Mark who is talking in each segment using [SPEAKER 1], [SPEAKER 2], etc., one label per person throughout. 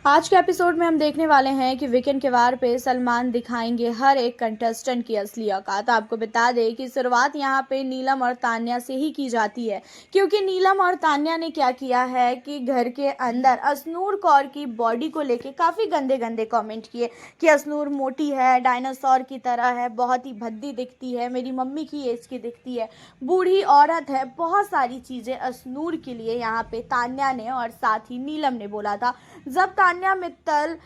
[SPEAKER 1] आज के एपिसोड में हम देखने वाले हैं कि वीकेंड के वार पे सलमान दिखाएंगे हर एक कंटेस्टेंट की असली औकात। आपको बता दें कि शुरुआत यहाँ पे नीलम और तान्या से ही की जाती है, क्योंकि नीलम और तान्या ने क्या किया है कि घर के अंदर अशनूर कौर की बॉडी को लेके काफ़ी गंदे गंदे कमेंट किए कि अशनूर मोटी है, डायनासोर की तरह है, बहुत ही भद्दी दिखती है, मेरी मम्मी की एज की दिखती है, बूढ़ी औरत है। बहुत सारी चीज़ें अशनूर के लिए यहाँ पे तान्या ने और साथ ही नीलम ने बोला था। जब तान्या मित्तल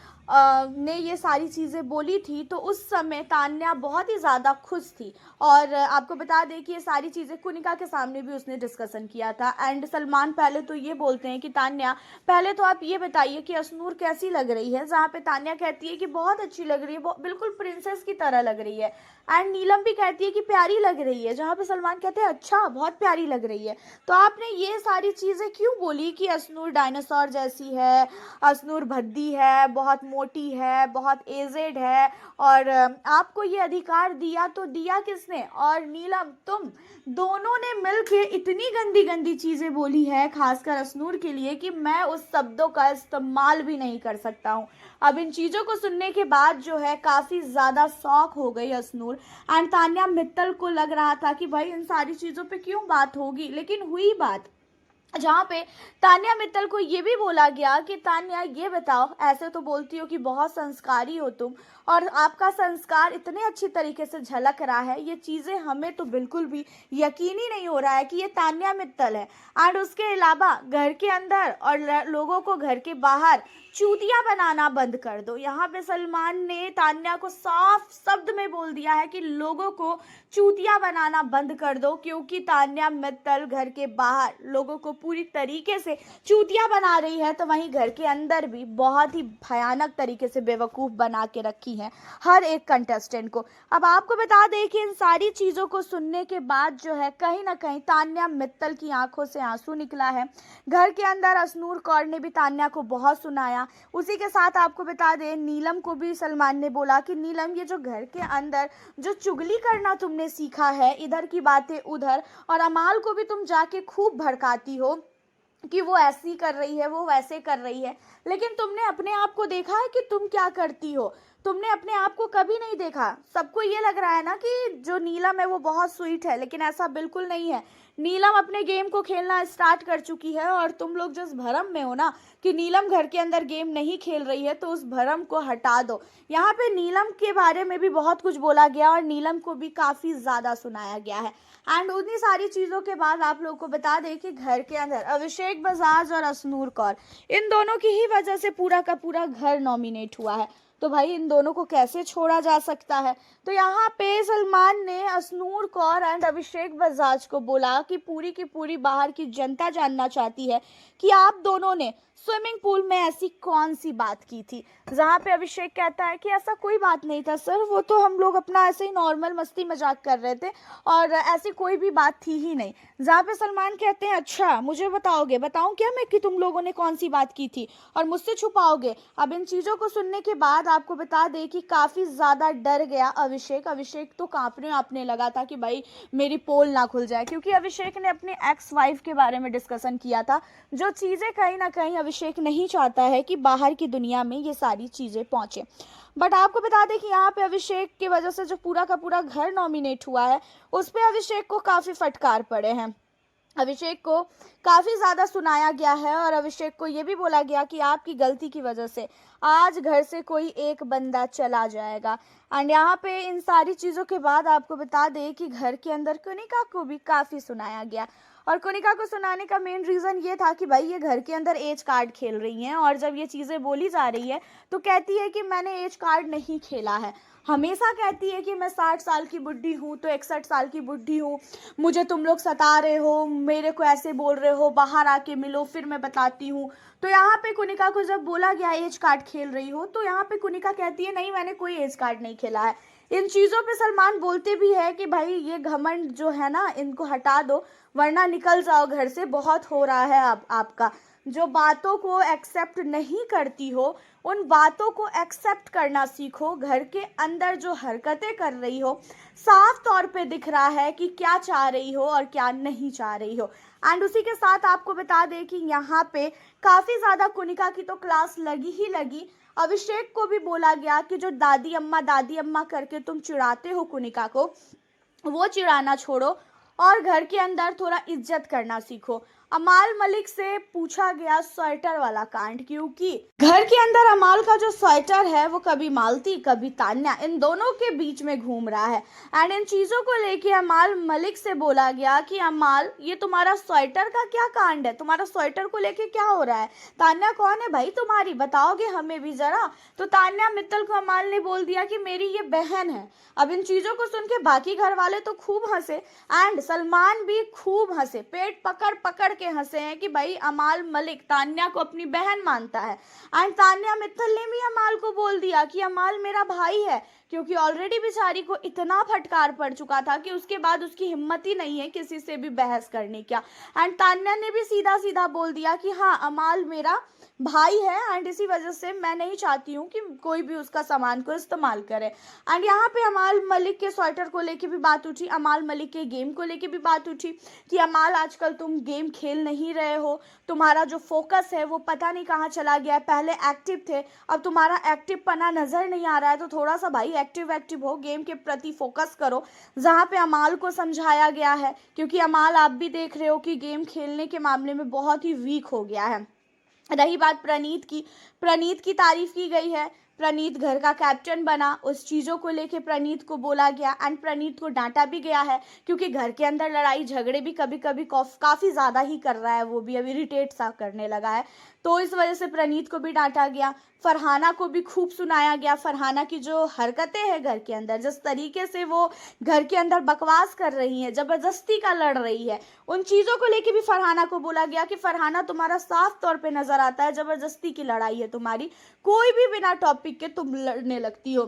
[SPEAKER 1] ने ये सारी चीज़ें बोली थी तो उस समय तान्या बहुत ही ज़्यादा खुश थी। और आपको बता दें कि ये सारी चीज़ें कुनिका के सामने भी उसने डिस्कशन किया था। एंड सलमान पहले तो ये बोलते हैं कि तान्या, पहले तो आप ये बताइए कि अशनूर कैसी लग रही है, जहाँ पे तान्या कहती है कि बहुत अच्छी लग रही है, बिल्कुल प्रिंसेस की तरह लग रही है। एंड नीलम भी कहती है कि प्यारी लग रही है, जहाँ पे सलमान कहते हैं अच्छा बहुत प्यारी लग रही है। तो आपने ये सारी चीज़ें क्यों बोली कि अशनूर डायनासोर जैसी है, अशनूर भद्दी है, बहुत मोटी है, बहुत एजेड है, और आपको ये अधिकार दिया तो दिया किसने? और नीलम, तुम दोनों ने मिलके इतनी गंदी गंदी चीज़ें बोली है, खासकर अशनूर के लिए, कि मैं उस शब्दों का इस्तेमाल भी नहीं कर सकता हूँ। अब इन चीज़ों को सुनने के बाद जो है काफ़ी ज़्यादा शॉक हो गई अशनूर। एंड तान्या मित्तल को लग रहा था कि भाई इन सारी चीज़ों पे क्यों बात होगी, लेकिन हुई बात, जहाँ पे तान्या मित्तल को ये भी बोला गया कि तान्या ये बताओ, ऐसे तो बोलती हो कि बहुत संस्कारी हो तुम, और आपका संस्कार इतने अच्छी तरीके से झलक रहा है, ये चीज़ें हमें तो बिल्कुल भी यकीन ही नहीं हो रहा है कि ये तान्या मित्तल है। एंड उसके अलावा घर के अंदर और लोगों को घर के बाहर चूतिया बनाना बंद कर दो। यहाँ पे सलमान ने तान्या को साफ शब्द में बोल दिया है कि लोगों को चूतिया बनाना बंद कर दो, क्योंकि तान्या मित्तल घर के बाहर लोगों को पूरी तरीके से चूतिया बना रही है, तो वहीं घर के अंदर भी बहुत ही भयानक तरीके से बेवकूफ़ बना के रखी है हर एक कंटेस्टेंट को। अब आपको बता दें कि इन सारी चीज़ों को सुनने के बाद जो है कहीं ना कहीं तान्या मित्तल की आंखों से आंसू निकला है। घर के अंदर अशनूर कौर ने भी तान्या को बहुत सुनाया। उसी के साथ आपको बता दें नीलम को भी सलमान ने बोला कि नीलम, ये जो घर के अंदर जो चुगली करना तुमने सीखा है, इधर की बातें उधर, और अमाल को भी तुम जाके खूब भड़काती हो कि वो ऐसी कर रही है, वो वैसे कर रही है, लेकिन तुमने अपने आप को देखा है कि तुम क्या करती हो? तुमने अपने आप को कभी नहीं देखा। सबको ये लग रहा है ना कि जो नीलम है वो बहुत स्वीट है, लेकिन ऐसा बिल्कुल नहीं है। नीलम अपने गेम को खेलना स्टार्ट कर चुकी है, और तुम लोग जिस भरम में हो ना कि नीलम घर के अंदर गेम नहीं खेल रही है, तो उस भरम को हटा दो। यहाँ पे नीलम के बारे में भी बहुत कुछ बोला गया और नीलम को भी काफ़ी ज़्यादा सुनाया गया है। एंड उन्हीं सारी चीज़ों के बाद आप लोग को बता दें कि घर के अंदर अभिषेक बजाज और अशनूर कौर, इन दोनों की ही वजह से पूरा का पूरा घर नॉमिनेट हुआ है। तो भाई इन दोनों को कैसे छोड़ा जा सकता है? तो यहाँ पे सलमान ने अशनूर कौर एंड अभिषेक बजाज को बोला कि पूरी की पूरी बाहर की जनता जानना चाहती है कि आप दोनों ने स्विमिंग पूल में ऐसी कौन सी बात की थी। जहाँ पे अभिषेक कहता है कि ऐसा कोई बात नहीं था सर, वो तो हम लोग अपना ऐसे ही नॉर्मल मस्ती मजाक कर रहे थे और ऐसी कोई भी बात थी ही नहीं। जहाँ पे सलमान कहते हैं अच्छा मुझे बताओगे, बताऊं क्या मैं कि तुम लोगों ने कौन सी बात की थी और मुझसे छुपाओगे? अब इन चीज़ों को सुनने के बाद आपको बता दें कि काफ़ी ज़्यादा डर गया अभिषेक। अभिषेक तो कांपने लगा था कि भाई मेरी पोल ना खुल जाए, क्योंकि अभिषेक ने अपने एक्स वाइफ के बारे में डिस्कशन किया था, जो चीज़ें कहीं ना कहीं अभिषेक नहीं चाहता है कि बाहर की दुनिया में ये सारी चीज़ें पहुँचे। बट आपको बता दें कि यहाँ पे अभिषेक की वजह से जो पूरा का पूरा घर नॉमिनेट हुआ है, उस पर अभिषेक को काफ़ी फटकार पड़े हैं। अभिषेक को काफ़ी ज़्यादा सुनाया गया है और अभिषेक को ये भी बोला गया कि आपकी गलती की वजह से आज घर से कोई एक बंदा चला जाएगा। एंड यहाँ पे इन सारी चीज़ों के बाद आपको बता दें कि घर के अंदर कनिका को भी काफ़ी सुनाया गया, और कनिका को सुनाने का मेन रीज़न ये था कि भाई ये घर के अंदर एज कार्ड खेल रही हैं, और जब ये चीज़ें बोली जा रही है तो कहती है कि मैंने एज कार्ड नहीं खेला है। हमेशा कहती है कि मैं 60 साल की बुढ़ी हूँ तो 61 साल की बुढ़ी हूँ, मुझे तुम लोग सता रहे हो, मेरे को ऐसे बोल रहे हो, बाहर आके मिलो फिर मैं बताती हूँ। तो यहाँ पे कुनिका को जब बोला गया एज कार्ड खेल रही हो, तो यहाँ पे कुनिका कहती है नहीं मैंने कोई एज कार्ड नहीं खेला है। इन चीज़ों पे सलमान बोलते भी है कि भाई ये घमंड जो है ना इनको हटा दो, वरना निकल जाओ घर से, बहुत हो रहा है अब आपका। जो बातों को एक्सेप्ट नहीं करती हो उन बातों को एक्सेप्ट करना सीखो। घर के अंदर जो हरकतें कर रही हो साफ तौर पे दिख रहा है कि क्या चाह रही हो और क्या नहीं चाह रही हो। एंड उसी के साथ आपको बता दें कि यहाँ पे काफ़ी ज़्यादा कुनिका की तो क्लास लगी ही लगी। अभिषेक को भी बोला गया कि जो दादी अम्मा करके तुम चिढ़ाते हो कुनिका को, वो चिढ़ाना छोड़ो और घर के अंदर थोड़ा इज्जत करना सीखो। अमाल मलिक से पूछा गया स्वेटर वाला कांड, क्योंकि घर के अंदर अमाल का जो स्वेटर है वो कभी मालती कभी तान्या इन दोनों के बीच में घूम रहा है। एंड इन चीज़ों को लेके अमाल मलिक से बोला गया कि अमाल ये तुम्हारा स्वेटर का क्या कांड है, तुम्हारा स्वेटर को लेके क्या हो रहा है, तान्या कौन है भाई तुम्हारी, बताओगे हमें भी ज़रा। तो तान्या मित्तल को अमाल ने बोल दिया कि मेरी ये बहन है। अब इन चीज़ों को सुन के बाकी घर वाले तो खूब हंसे एंड सलमान भी खूब हंसे, पेट पकड़ पकड़ के हंसे हैं कि भाई अमाल मलिक तान्या को अपनी बहन मानता है। एंड तान्या मित्तल ने भी अमाल को बोल दिया कि अमाल मेरा भाई है, क्योंकि ऑलरेडी बेचारी को इतना फटकार पड़ चुका था कि उसके बाद उसकी हिम्मत ही नहीं है किसी से भी बहस करने का। एंड तान्या ने भी सीधा सीधा बोल दिया कि हाँ अमाल मेरा भाई है एंड इसी वजह से मैं नहीं चाहती हूँ कि कोई भी उसका सामान को इस्तेमाल करे। एंड यहाँ पे अमाल मलिक के स्वेटर को लेके भी बात उठी, अमाल मलिक के गेम को लेके भी बात उठी कि अमाल आजकल तुम गेम खेल नहीं रहे हो, तुम्हारा जो फोकस है वो पता नहीं कहाँ चला गया है, पहले एक्टिव थे अब तुम्हारा एक्टिव पना नज़र नहीं आ रहा है, तो थोड़ा सा भाई एक्टिव हो, गेम के प्रति फोकस करो। जहाँ पे अमाल को समझाया गया है, क्योंकि अमाल आप भी देख रहे हो कि गेम खेलने के मामले में बहुत ही वीक हो गया है। रही बात प्रणीत की तारीफ की गई है, प्रणीत घर का कैप्टन बना, उस चीज़ों को लेके प्रणीत को बोला गया एंड प्रणीत को डांटा भी गया है, क्योंकि घर के अंदर लड़ाई झगड़े भी कभी कभी काफ़ी ज़्यादा ही कर रहा है, वो भी अब इरिटेट सा करने लगा है, तो इस वजह से प्रणीत को भी डांटा गया। फरहाना को भी खूब सुनाया गया, फरहाना की जो हरकतें हैं घर के अंदर, जिस तरीके से वो घर के अंदर बकवास कर रही है, ज़बरदस्ती का लड़ रही है, उन चीज़ों को लेके भी फरहाना को बोला गया कि फरहाना तुम्हारा साफ तौर पे नज़र आता है ज़बरदस्ती की लड़ाई है तुम्हारी, कोई भी बिना टॉपिक के तुम लड़ने लगती हो।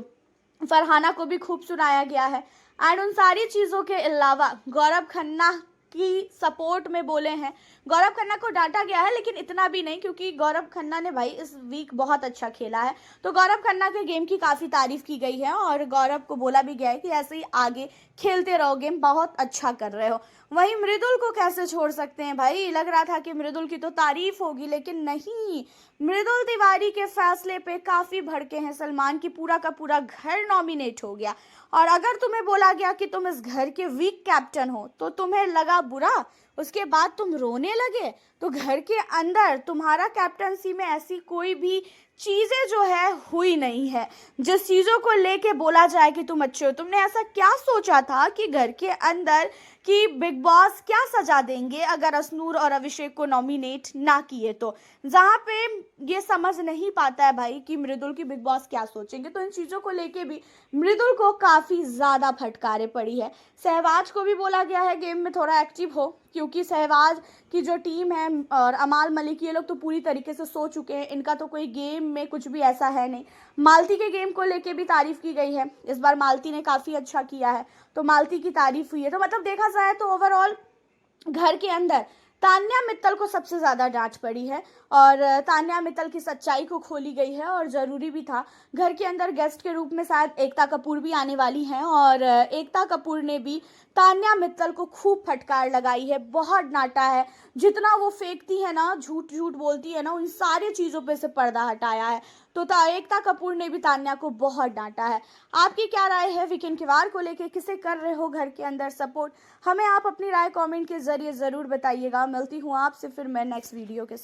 [SPEAKER 1] फरहाना को भी खूब सुनाया गया है। एंड उन सारी चीज़ों के अलावा गौरव खन्ना की सपोर्ट में बोले हैं, गौरव खन्ना को डांटा गया है लेकिन इतना भी नहीं, क्योंकि गौरव खन्ना ने भाई इस वीक बहुत अच्छा खेला है, तो गौरव खन्ना के गेम की काफ़ी तारीफ की गई है और गौरव को बोला भी गया है कि ऐसे ही आगे खेलते रहो, गेम बहुत अच्छा कर रहे हो। वहीं मृदुल को कैसे छोड़ सकते हैं भाई, लग रहा था कि मृदुल की तो तारीफ होगी लेकिन नहीं, मृदुल तिवारी के फैसले पे काफ़ी भड़के हैं सलमान की पूरा का पूरा घर नॉमिनेट हो गया। और अगर तुम्हें बोला गया कि तुम इस घर के वीक कैप्टन हो तो तुम्हें लगा बुरा, उसके बाद तुम रोने लगे, तो घर के अंदर तुम्हारा कैप्टनसी में ऐसी कोई भी चीज़ें जो है हुई नहीं है जिस चीज़ों को लेके बोला जाए कि तुम अच्छे हो। तुमने ऐसा क्या सोचा था कि घर के अंदर कि बिग बॉस क्या सजा देंगे अगर असनूर और अभिषेक को नॉमिनेट ना किए, तो जहाँ पे ये समझ नहीं पाता है भाई कि मृदुल की बिग बॉस क्या सोचेंगे, तो इन चीज़ों को लेके भी मृदुल को काफ़ी ज़्यादा फटकारे पड़ी है। सहवाज को भी बोला गया है गेम में थोड़ा एक्टिव हो, क्योंकि सहवाज की जो टीम है और अमाल मलिक ये लोग तो पूरी तरीके से सो चुके हैं, इनका तो कोई गेम में कुछ भी ऐसा है नहीं। मालती के गेम को लेके भी तारीफ की गई है, इस बार मालती ने काफ़ी अच्छा किया है, तो मालती की तारीफ हुई है। तो मतलब देखा जाए तो ओवरऑल घर के अंदर तान्या मित्तल को सबसे ज़्यादा डांट पड़ी है और तान्या मित्तल की सच्चाई को खोली गई है और ज़रूरी भी था। घर के अंदर गेस्ट के रूप में शायद एकता कपूर भी आने वाली हैं और एकता कपूर ने भी तान्या मित्तल को खूब फटकार लगाई है, बहुत डांटा है, जितना वो फेंकती है ना, झूठ बोलती है ना, उन सारी चीज़ों पे से पर्दा हटाया है, तो एकता कपूर ने भी तान्या को बहुत डांटा है। आपकी क्या राय है वीकेंड के वार को लेके, किसे कर रहे हो घर के अंदर सपोर्ट, हमें आप अपनी राय कमेंट के जरिए ज़रूर बताइएगा। मिलती हूँ आपसे फिर मैं नेक्स्ट वीडियो के साथ।